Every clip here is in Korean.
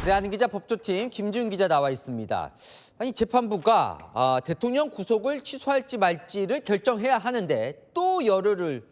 네, 아는 기자 법조팀 김지훈 기자 나와 있습니다. 아니 재판부가 대통령 구속을 취소할지 말지를 결정해야 하는데 또 열흘을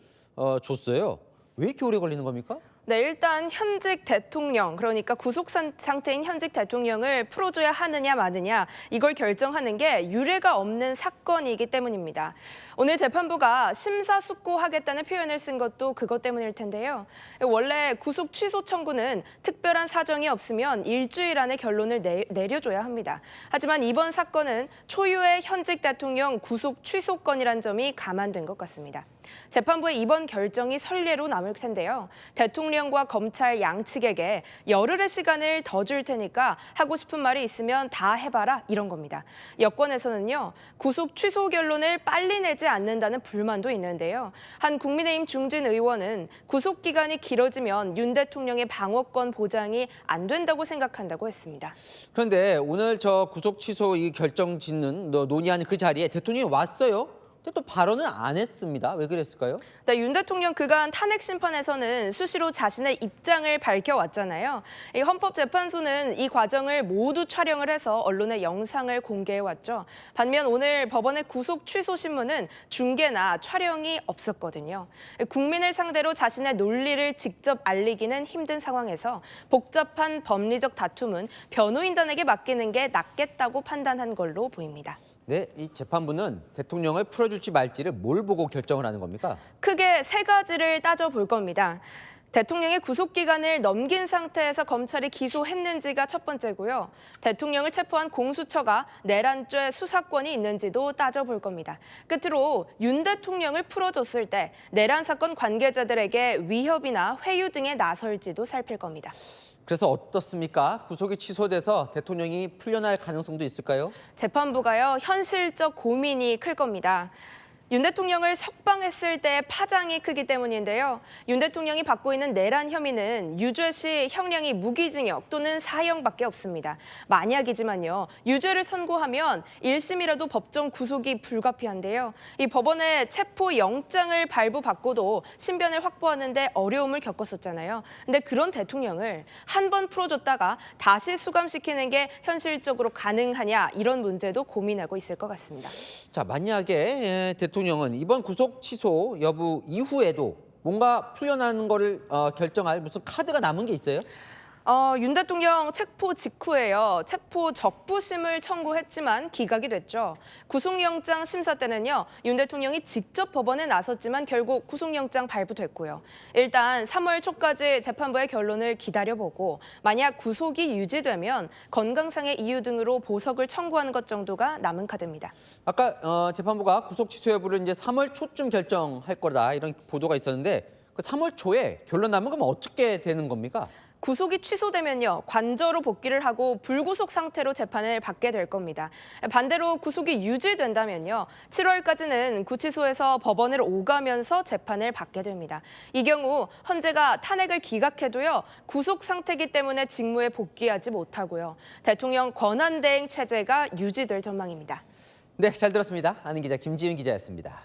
줬어요. 왜 이렇게 오래 걸리는 겁니까? 네, 일단 현직 대통령, 그러니까 구속 상태인 현직 대통령을 풀어줘야 하느냐 마느냐 이걸 결정하는 게 유례가 없는 사건이기 때문입니다. 오늘 재판부가 심사숙고하겠다는 표현을 쓴 것도 그것 때문일 텐데요. 원래 구속 취소 청구는 특별한 사정이 없으면 일주일 안에 결론을 내려줘야 합니다. 하지만 이번 사건은 초유의 현직 대통령 구속 취소건이란 점이 감안된 것 같습니다. 재판부의 이번 결정이 선례로 남을 텐데요. 대통령과 검찰 양측에게 열흘의 시간을 더 줄 테니까 하고 싶은 말이 있으면 다 해봐라 이런 겁니다. 여권에서는요. 구속 취소 결론을 빨리 내지 않는다는 불만도 있는데요. 한 국민의힘 중진 의원은 구속 기간이 길어지면 윤 대통령의 방어권 보장이 안 된다고 생각한다고 했습니다. 그런데 오늘 저 구속 취소 이 결정 짓는 논의하는 그 자리에 대통령이 왔어요. 근데 또 발언은 안 했습니다. 왜 그랬을까요? 네, 윤 대통령 그간 탄핵 심판에서는 수시로 자신의 입장을 밝혀왔잖아요. 이 헌법재판소는 이 과정을 모두 촬영을 해서 언론에 영상을 공개해왔죠. 반면 오늘 법원의 구속 취소 신문은 중계나 촬영이 없었거든요. 국민을 상대로 자신의 논리를 직접 알리기는 힘든 상황에서 복잡한 법리적 다툼은 변호인단에게 맡기는 게 낫겠다고 판단한 걸로 보입니다. 네, 이 재판부는 대통령을 풀어줄지 말지를 뭘 보고 결정을 하는 겁니까? 크게 세 가지를 따져볼 겁니다. 대통령의 구속기간을 넘긴 상태에서 검찰이 기소했는지가 첫 번째고요. 대통령을 체포한 공수처가 내란죄 수사권이 있는지도 따져볼 겁니다. 끝으로 윤 대통령을 풀어줬을 때 내란 사건 관계자들에게 위협이나 회유 등에 나설지도 살필 겁니다. 그래서 어떻습니까? 구속이 취소돼서 대통령이 풀려날 가능성도 있을까요? 재판부가요, 현실적 고민이 클 겁니다. 윤 대통령을 석방했을 때 파장이 크기 때문인데요. 윤 대통령이 받고 있는 내란 혐의는 유죄 시 형량이 무기징역 또는 사형밖에 없습니다. 만약이지만요. 유죄를 선고하면 1심이라도 법정 구속이 불가피한데요. 이 법원의 체포 영장을 발부받고도 신변을 확보하는 데 어려움을 겪었었잖아요. 근데 그런 대통령을 한 번 풀어줬다가 다시 수감시키는 게 현실적으로 가능하냐 이런 문제도 고민하고 있을 것 같습니다. 자, 만약에 대통령은 이번 구속 취소 여부 이후에도 뭔가 풀려나는 거를 결정할 무슨 카드가 남은 게 있어요? 윤 대통령 체포 직후에요. 체포 적부심을 청구했지만 기각이 됐죠. 구속영장 심사 때는요. 윤 대통령이 직접 법원에 나섰지만 결국 구속영장 발부됐고요. 일단 3월 초까지 재판부의 결론을 기다려보고 만약 구속이 유지되면 건강상의 이유 등으로 보석을 청구하는 것 정도가 남은 카드입니다. 아까 재판부가 구속 취소 여부를 이제 3월 초쯤 결정할 거다 이런 보도가 있었는데 그 3월 초에 결론 나면 그럼 어떻게 되는 겁니까? 구속이 취소되면요. 관저로 복귀를 하고 불구속 상태로 재판을 받게 될 겁니다. 반대로 구속이 유지된다면요. 7월까지는 구치소에서 법원을 오가면서 재판을 받게 됩니다. 이 경우 헌재가 탄핵을 기각해도요. 구속 상태이기 때문에 직무에 복귀하지 못하고요. 대통령 권한대행 체제가 유지될 전망입니다. 네, 잘 들었습니다. 아는 기자 김지훈 기자였습니다.